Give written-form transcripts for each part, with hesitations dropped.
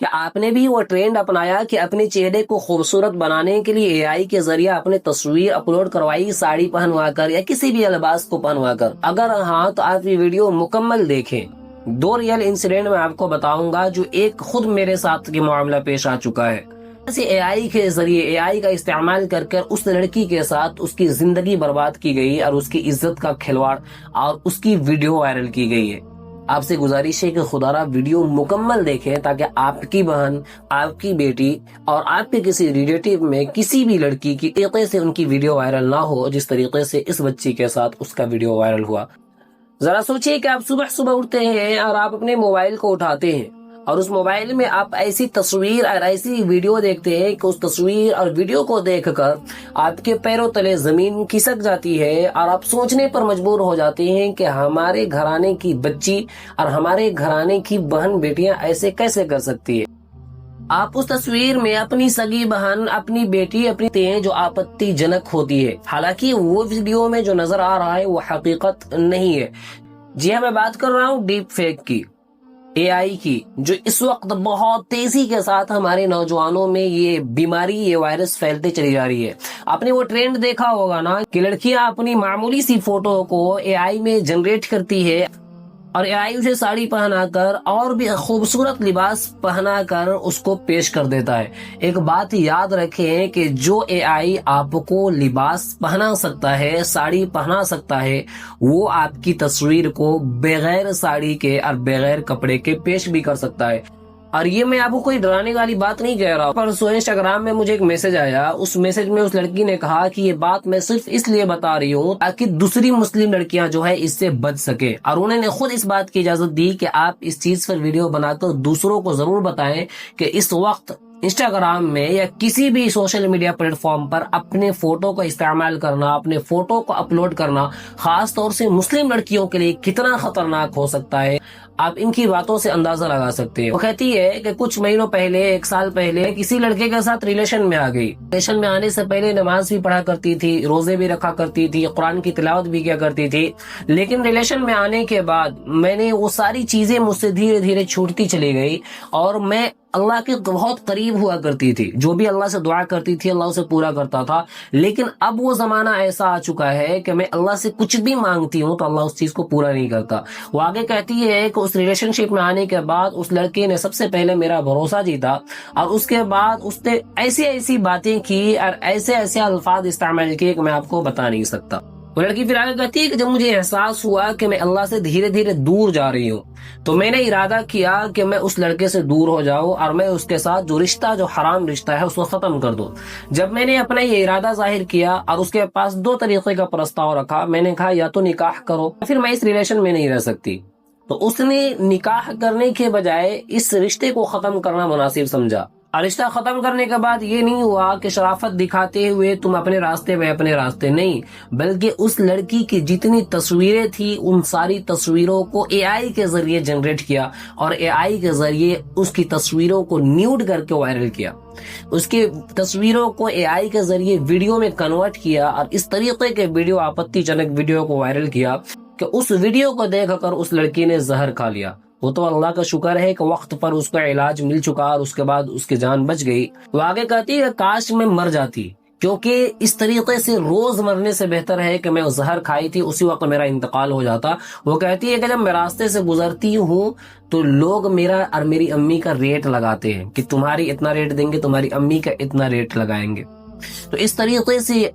کہ آپ نے بھی وہ ٹرینڈ اپنایا کہ اپنے چہرے کو خوبصورت بنانے کے لیے اے آئی کے ذریعے اپنے تصویر اپلوڈ کروائی ساڑی پہنوا کر یا کسی بھی لباس کو پہنوا کر؟ اگر ہاں تو آپ یہ ویڈیو مکمل دیکھیں. 2 ریئل انسیڈنٹ میں آپ کو بتاؤں گا جو ایک خود میرے ساتھ یہ معاملہ پیش آ چکا ہے. ایسے اے آئی کے ذریعے اے آئی کا استعمال کر کر اس لڑکی کے ساتھ اس کی زندگی برباد کی گئی اور اس کی عزت کا کھلواڑ اور اس کی ویڈیو وائرل کی گئی ہے. آپ سے گزارش ہے کہ خدا را ویڈیو مکمل دیکھیں تاکہ آپ کی بہن، آپ کی بیٹی اور آپ کے کسی ریلیٹیو میں کسی بھی لڑکی کی طریقے سے ان کی ویڈیو وائرل نہ ہو جس طریقے سے اس بچی کے ساتھ اس کا ویڈیو وائرل ہوا. ذرا سوچئے کہ آپ صبح اٹھتے ہیں اور آپ اپنے موبائل کو اٹھاتے ہیں اور اس موبائل میں آپ ایسی تصویر اور ایسی ویڈیو دیکھتے ہیں کہ اس تصویر اور ویڈیو کو دیکھ کر آپ کے پیروں تلے زمین کھسک جاتی ہے اور آپ سوچنے پر مجبور ہو جاتے ہیں کہ ہمارے گھرانے کی بچی اور ہمارے گھرانے کی بہن بیٹیاں ایسے کیسے کر سکتی ہے. آپ اس تصویر میں اپنی سگی بہن، اپنی بیٹی، اپنی ہیں جو آپتی جنک ہوتی ہے، حالانکہ وہ ویڈیو میں جو نظر آ رہا ہے وہ حقیقت نہیں ہے. جی ہاں، میں بات کر رہا ہوں ڈیپ فیک کی، اے آئی کی، جو اس وقت بہت تیزی کے ساتھ ہمارے نوجوانوں میں یہ بیماری، یہ وائرس پھیلتے چلی جا رہی ہے. آپ نے وہ ٹرینڈ دیکھا ہوگا نا کہ لڑکیاں اپنی معمولی سی فوٹو کو اے آئی میں جنریٹ کرتی ہے اور اے آئی اسے ساڑی پہنا کر اور بھی خوبصورت لباس پہنا کر اس کو پیش کر دیتا ہے. ایک بات یاد رکھیں کہ جو اے آئی آپ کو لباس پہنا سکتا ہے، ساڑی پہنا سکتا ہے، وہ آپ کی تصویر کو بغیر ساڑی کے اور بغیر کپڑے کے پیش بھی کر سکتا ہے. اور یہ میں آپ کو کوئی ڈرانے والی بات نہیں کہہ رہا ہوں. پرسوں انسٹاگرام میں مجھے ایک میسج آیا، اس میسج میں اس لڑکی نے کہا کہ یہ بات میں صرف اس لیے بتا رہی ہوں تاکہ دوسری مسلم لڑکیاں جو ہے اس سے بچ سکے، اور انہوں نے خود اس بات کی اجازت دی کہ آپ اس چیز پر ویڈیو بنا کر دوسروں کو ضرور بتائیں کہ اس وقت انسٹاگرام میں یا کسی بھی سوشل میڈیا پلیٹ فارم پر اپنے فوٹو کا استعمال کرنا، اپنے فوٹو کو اپلوڈ کرنا خاص طور سے مسلم لڑکیوں کے لیے کتنا خطرناک ہو سکتا ہے. آپ ان کی باتوں سے اندازہ لگا سکتے ہیں. وہ کہتی ہے کہ کچھ مہینوں پہلے، 1 سال پہلے کسی لڑکے کے ساتھ ریلیشن میں آ گئی. ریلیشن میں آنے سے پہلے نماز بھی پڑھا کرتی تھی، روزے بھی رکھا کرتی تھی، قرآن کی تلاوت بھی کیا کرتی تھی، لیکن ریلیشن میں آنے کے بعد میں نے وہ ساری چیزیں مجھ سے دھیرے دھیرے چھوٹتی چلی گئی اور میں اللہ کے بہت قریب ہوا کرتی تھی. جو بھی اللہ سے دعا کرتی تھی اللہ اسے پورا کرتا تھا. لیکن اب وہ زمانہ ایسا آ چکا ہے کہ میں اللہ سے کچھ بھی مانگتی ہوں تو اللہ اس چیز کو پورا نہیں کرتا. وہ آگے کہتی ہے کہ اس ریلیشن شپ میں آنے کے بعد اس لڑکے نے سب سے پہلے میرا بھروسہ جیتا اور اس کے بعد اس نے ایسی باتیں کی اور ایسے الفاظ استعمال کیے کہ میں آپ کو بتا نہیں سکتا. وہ لڑکی پھر آگے کہتی ہے کہ جب مجھے احساس ہوا کہ میں اللہ سے دھیرے دھیرے دور جا رہی ہوں تو میں نے ارادہ کیا کہ میں اس لڑکے سے دور ہو جاؤں اور میں اس کے ساتھ جو رشتہ، جو حرام رشتہ ہے اس کو ختم کر دوں. جب میں نے اپنا یہ ارادہ ظاہر کیا اور اس کے پاس 2 طریقے کا پرستاؤ رکھا، میں نے کہا یا تو نکاح کرو پھر میں اس ریلیشن میں نہیں رہ سکتی. تو اس نے نکاح کرنے کے بجائے اس رشتے کو ختم کرنا مناسب سمجھا. اور رشتہ ختم کرنے کے بعد یہ نہیں ہوا کہ شرافت دکھاتے ہوئے تم اپنے راستے میں اپنے راستے، نہیں، بلکہ اس لڑکی کی جتنی تصویریں تھی ان ساری تصویروں کو اے آئی کے ذریعے جنریٹ کیا اور اے آئی کے ذریعے اس کی تصویروں کو نیوڈ کر کے وائرل کیا. اس کی تصویروں کو اے آئی کے ذریعے ویڈیو میں کنورٹ کیا اور اس طریقے کے ویڈیو، آپتی جنک ویڈیو کو وائرل کیا کہ اس ویڈیو کو دیکھ کر اس لڑکی نے زہر کھا لیا. وہ تو اللہ کا شکر ہے کہ وقت پر اس کا علاج مل چکا اور اس کے بعد اس کی جان بچ گئی. وہ آگے کہتی ہے کاش میں مر جاتی، کیونکہ اس طریقے سے روز مرنے سے بہتر ہے کہ میں زہر کھائی تھی اسی وقت میرا انتقال ہو جاتا. وہ کہتی ہے کہ جب میں راستے سے گزرتی ہوں تو لوگ میرا اور میری امی کا ریٹ لگاتے ہیں کہ تمہاری اتنا ریٹ دیں گے، تمہاری امی کا اتنا ریٹ لگائیں گے. تو اس طریقے سے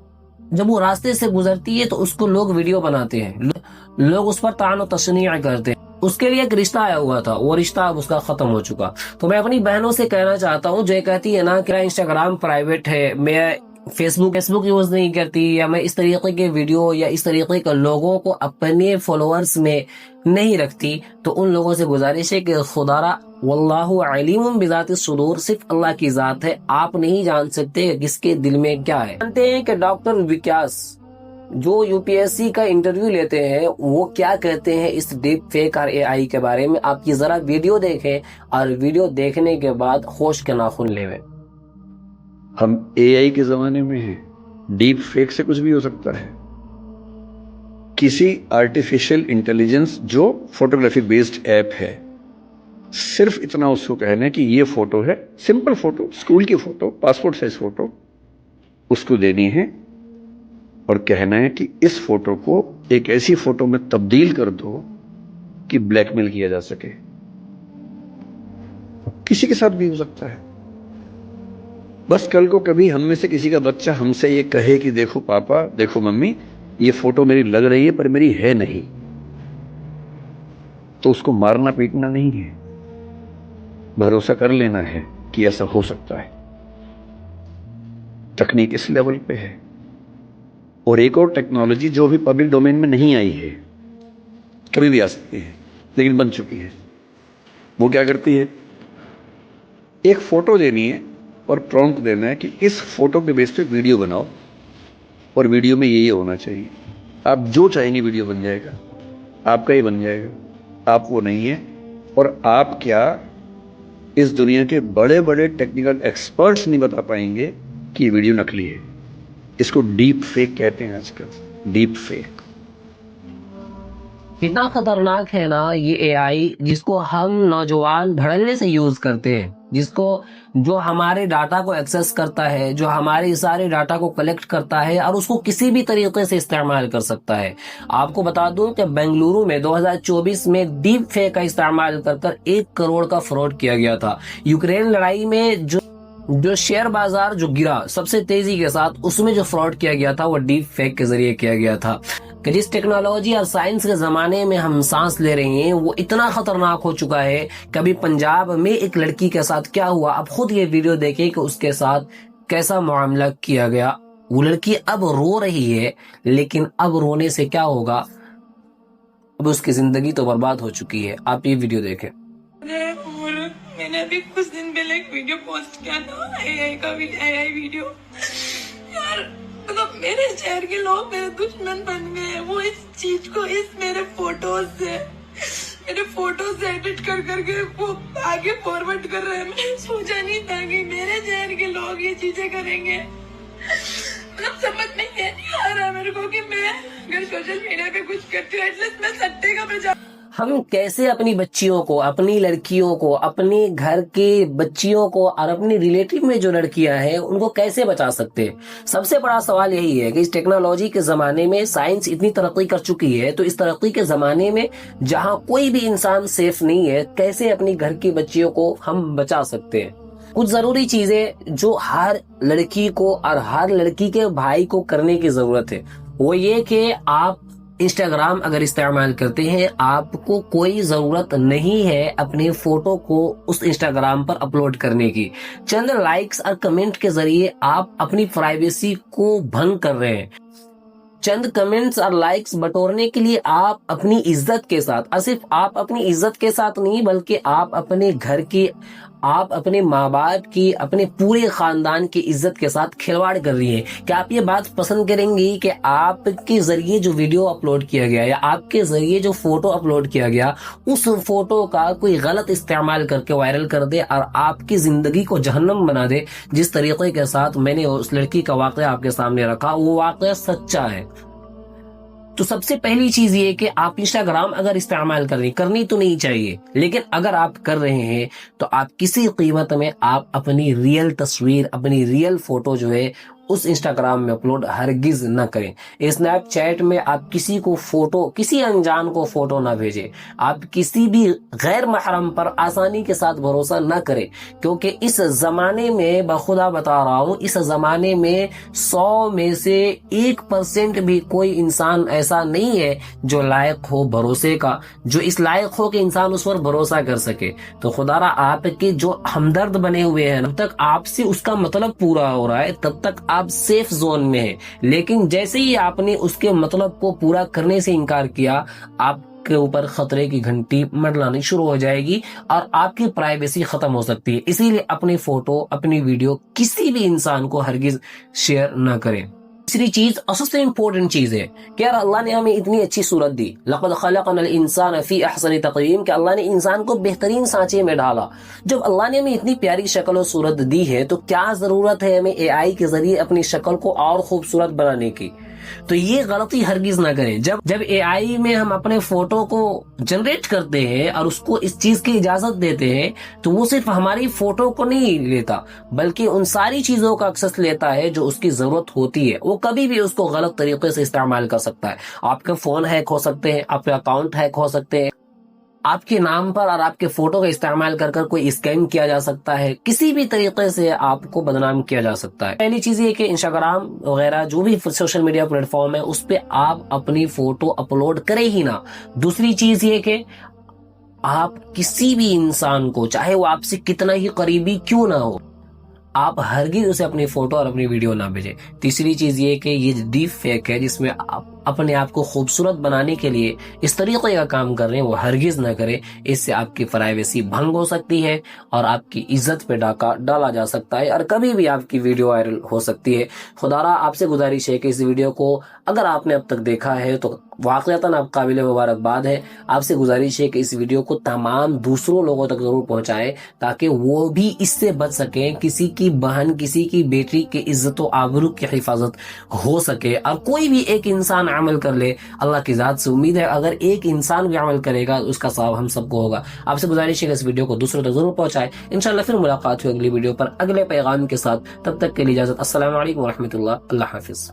جب وہ راستے سے گزرتی ہے تو اس کو لوگ ویڈیو بناتے ہیں، لوگ اس پر طعن و تشنیع کرتے ہیں. اس کے لیے ایک رشتہ آیا ہوا تھا، وہ رشتہ اب اس کا ختم ہو چکا. تو میں اپنی بہنوں سے کہنا چاہتا ہوں جو یہ کہتی ہے نا کہ انسٹاگرام پرائیویٹ ہے، میں فیس بک یوز نہیں کرتی، یا میں اس طریقے کے ویڈیو یا اس طریقے کے لوگوں کو اپنے فالوورز میں نہیں رکھتی، تو ان لوگوں سے گزارش ہے کہ خدا را واللہ علیم بذات الصدور، صرف اللہ کی ذات ہے، آپ نہیں جان سکتے کہ کس کے دل میں کیا ہے. جانتے ہیں کہ ڈاکٹر وکاس جو یو پی ایس سی کا انٹرویو لیتے ہیں وہ کیا کہتے ہیں اس ڈیپ فیک اور اے آئی کے بارے میں؟ آپ کی ذرا ویڈیو دیکھیں اور ویڈیو دیکھنے کے بعد ہوش کے ناخن لے. ہم اے آئی کے زمانے میں ہیں، ڈیپ فیک سے کچھ بھی ہو سکتا ہے. کسی آرٹیفیشل انٹیلیجنس جو فوٹوگرافی بیسڈ ایپ ہے صرف اتنا اس کو کہنا ہے کہ یہ فوٹو ہے، سمپل فوٹو، اسکول کی فوٹو، پاسپورٹ سائز فوٹو، اس کو دینی ہے اور کہنا ہے کہ اس فوٹو کو ایک ایسی فوٹو میں تبدیل کر دو کہ بلیک میل کیا جا سکے. کسی کے ساتھ بھی ہو سکتا ہے. بس کل کو کبھی ہم میں سے کسی کا بچہ ہم سے یہ کہے کہ دیکھو پاپا، دیکھو ممی، یہ فوٹو میری لگ رہی ہے پر میری ہے نہیں، تو اس کو مارنا پیٹنا نہیں ہے، بھروسہ کر لینا ہے کہ ایسا ہو سکتا ہے. تکنیک اس لیول پہ ہے. اور ایک اور ٹیکنالوجی جو بھی پبلک ڈومین میں نہیں آئی ہے، کبھی بھی آ سکتی ہے لیکن بن چکی ہے. وہ کیا کرتی ہے؟ ایک فوٹو دینی ہے اور پرومپٹ دینا ہے کہ اس فوٹو کے بیس پہ ویڈیو بناؤ اور ویڈیو میں یہ ہونا چاہیے. آپ جو چاہیں گے ویڈیو بن جائے گا، آپ کا ہی بن جائے گا. آپ وہ نہیں ہیں. اور آپ کیا اس دنیا کے بڑے بڑے ٹیکنیکل ایکسپرٹس نہیں بتا پائیں گے کہ یہ ویڈیو نکلی ہے. اس کو ڈیپ فیک کہتے ہیں آج کل. ڈیپ فیک کتنا خطرناک ہے نا یہ اے آئی، جس کو ہم نوجوان دھڑلے سے یوز کرتے ہیں، جو ہمارے ڈاٹا کو ایکسس کرتا ہے، جو ہمارے سارے ڈاٹا کو کلیکٹ کرتا ہے اور اس کو کسی بھی طریقے سے استعمال کر سکتا ہے. آپ کو بتا دوں کہ بنگلورو میں 2024 میں ڈیپ فیک کا استعمال کر 1 کروڑ کا فراڈ کیا گیا تھا. یوکرین لڑائی میں جو شیئر بازار جو گرا سب سے تیزی کے ساتھ، اس میں جو فراڈ کیا گیا تھا وہ ڈیپ فیک کے ذریعے کیا گیا تھا. کہ جس ٹیکنالوجی اور سائنس کے زمانے میں ہم سانس لے رہے ہیں وہ اتنا خطرناک ہو چکا ہے. کبھی پنجاب میں ایک لڑکی کے ساتھ کیا ہوا، اب خود یہ ویڈیو دیکھیں کہ اس کے ساتھ کیسا معاملہ کیا گیا. وہ لڑکی اب رو رہی ہے، لیکن اب رونے سے کیا ہوگا، اب اس کی زندگی تو برباد ہو چکی ہے. آپ یہ ویڈیو دیکھیں. میں نے ابھی کچھ دن پہلے ایک ویڈیو پوسٹ کیا تھا، اے آئی ویڈیو. یار مطلب میرے شہر کے لوگ میرے دشمن بن گئے ہیں. وہ اس چیز کو میرے فوٹوز سے ایڈٹ کر کے وہ آگے فارورڈ کر رہے ہیں. میں نے سوچا نہیں تھا کہ میرے شہر کے لوگ یہ چیزیں کریں گے. مطلب سمجھ میں یہ نہیں آ رہا میرے کو کہ میں اگر سوشل میڈیا پہ کچھ کرتی ہوں ایٹ لیسٹ میں سٹے کا بچا. ہم کیسے اپنی بچیوں کو، اپنی لڑکیوں کو، اپنے گھر کے بچیوں کو اور اپنی ریلیٹیو میں جو لڑکیاں ہیں ان کو کیسے بچا سکتے ہیں؟ سب سے بڑا سوال یہی ہے کہ اس ٹیکنالوجی کے زمانے میں سائنس اتنی ترقی کر چکی ہے، تو اس ترقی کے زمانے میں جہاں کوئی بھی انسان سیف نہیں ہے، کیسے اپنی گھر کی بچیوں کو ہم بچا سکتے ہیں؟ کچھ ضروری چیزیں جو ہر لڑکی کو اور ہر لڑکی کے بھائی کو کرنے کی ضرورت ہے، وہ یہ کہ آپ انسٹاگرام اگر استعمال کرتے ہیں، آپ کو کوئی ضرورت نہیں ہے اپنے فوٹو کو اس انسٹاگرام پر اپلوڈ کرنے کی. چند لائکس اور کمنٹ کے ذریعے آپ اپنی پرائیویسی کو بھنگ کر رہے ہیں. چند کمنٹس اور لائکس بٹورنے کے لیے آپ اپنی عزت کے ساتھ، اور صرف آپ اپنی عزت کے ساتھ نہیں بلکہ آپ اپنے گھر کی، آپ اپنے ماں باپ کی، اپنے پورے خاندان کی عزت کے ساتھ کھلواڑ کر رہی ہیں. کیا آپ یہ بات پسند کریں گی کہ آپ کے ذریعے جو ویڈیو اپلوڈ کیا گیا یا آپ کے ذریعے جو فوٹو اپلوڈ کیا گیا، اس فوٹو کا کوئی غلط استعمال کر کے وائرل کر دے اور آپ کی زندگی کو جہنم بنا دے؟ جس طریقے کے ساتھ میں نے اس لڑکی کا واقعہ آپ کے سامنے رکھا، وہ واقعہ سچا ہے. تو سب سے پہلی چیز یہ کہ آپ انسٹاگرام اگر استعمال کرنی تو نہیں چاہیے، لیکن اگر آپ کر رہے ہیں تو آپ کسی قیمت میں آپ اپنی ریئل تصویر، اپنی ریئل فوٹو جو ہے اس انسٹاگرام میں اپلوڈ ہرگز نہ کریں. اسنیپ چیٹ میں آپ کسی کو فوٹو، کسی انجان کو فوٹو نہ بھیجیں. آپ کسی بھی غیر محرم پر آسانی کے ساتھ بھروسہ نہ کریں، کیونکہ اس زمانے میں بخدا بتا رہا ہوں، اس زمانے میں 100 میں سے 1% بھی کوئی انسان ایسا نہیں ہے جو لائق ہو بھروسے کا، جو اس لائق ہو کہ انسان اس پر بھروسہ کر سکے. تو خدا را آپ کے جو ہمدرد بنے ہوئے ہیں، جب تک آپ سے اس کا مطلب پورا ہو رہا ہے تب تک آپ سیف زون میں ہیں. لیکن جیسے ہی آپ نے اس کے مطلب کو پورا کرنے سے انکار کیا، آپ کے اوپر خطرے کی گھنٹی منڈلانی شروع ہو جائے گی اور آپ کی پرائیویسی ختم ہو سکتی ہے. اسی لیے اپنی فوٹو، اپنی ویڈیو کسی بھی انسان کو ہرگز شیئر نہ کریں. تیسری چیز اور سب سے امپورٹنٹ چیز ہے کہ یار اللہ نے ہمیں اتنی اچھی صورت دی، لقد خلقنا الانسان فی احسن تقویم، کہ اللہ نے انسان کو بہترین سانچے میں ڈالا. جب اللہ نے ہمیں اتنی پیاری شکل و صورت دی ہے تو کیا ضرورت ہے ہمیں اے آئی کے ذریعے اپنی شکل کو اور خوبصورت بنانے کی؟ تو یہ غلطی ہرگز نہ کریں. جب اے آئی میں ہم اپنے فوٹو کو جنریٹ کرتے ہیں اور اس کو اس چیز کی اجازت دیتے ہیں تو وہ صرف ہماری فوٹو کو نہیں لیتا بلکہ ان ساری چیزوں کا ایکسس لیتا ہے جو اس کی ضرورت ہوتی ہے. وہ کبھی بھی اس کو غلط طریقے سے استعمال کر سکتا ہے. آپ کے فون ہیک ہو سکتے ہیں, آپ کے اکاؤنٹ ہیک ہو سکتے ہیں, آپ کے نام پر اور آپ کے فوٹو کا استعمال کر کوئی اسکیم کیا جا سکتا ہے, کسی بھی طریقے سے آپ کو بدنام کیا جا سکتا ہے. پہلی چیز یہ کہ انسٹاگرام وغیرہ جو بھی سوشل میڈیا پلیٹ فارم ہے اس پہ آپ اپنی فوٹو اپلوڈ کریں ہی نہ. دوسری چیز یہ کہ آپ کسی بھی انسان کو, چاہے وہ آپ سے کتنا ہی قریبی کیوں نہ ہو, آپ ہرگز اسے اپنی فوٹو اور اپنی ویڈیو نہ بھیجیں. تیسری چیز یہ کہ یہ ڈیپ فیک ہے جس میں آپ اپنے آپ کو خوبصورت بنانے کے لیے اس طریقے کا کام کر رہے ہیں, وہ ہرگز نہ کریں. اس سے آپ کی پرائیویسی بھنگ ہو سکتی ہے اور آپ کی عزت پہ ڈاکہ ڈالا جا سکتا ہے اور کبھی بھی آپ کی ویڈیو وائرل ہو سکتی ہے. خدارا آپ سے گزارش ہے کہ اس ویڈیو کو اگر آپ نے اب تک دیکھا ہے تو واقعتاً آپ قابل مبارکباد ہے. آپ سے گزارش ہے کہ اس ویڈیو کو تمام دوسروں لوگوں تک ضرور پہنچائیں تاکہ وہ بھی اس سے بچ سکیں, کسی کی بہن, کسی کی بیٹی کی عزت و آبرو کی حفاظت ہو سکے. اور کوئی بھی ایک انسان عمل کر لے, اللہ کی ذات سے امید ہے اگر ایک انسان بھی عمل کرے گا اس کا ثواب ہم سب کو ہوگا. آپ سے گزارش ہے کہ اس ویڈیو کو دوسروں تک ضرور پہنچائیں. انشاءاللہ پھر ملاقات ہوگی اگلی ویڈیو پر اگلے پیغام کے ساتھ. تب تک کے لیے اجازت. السلام علیکم ورحمۃ اللہ. اللہ حافظ.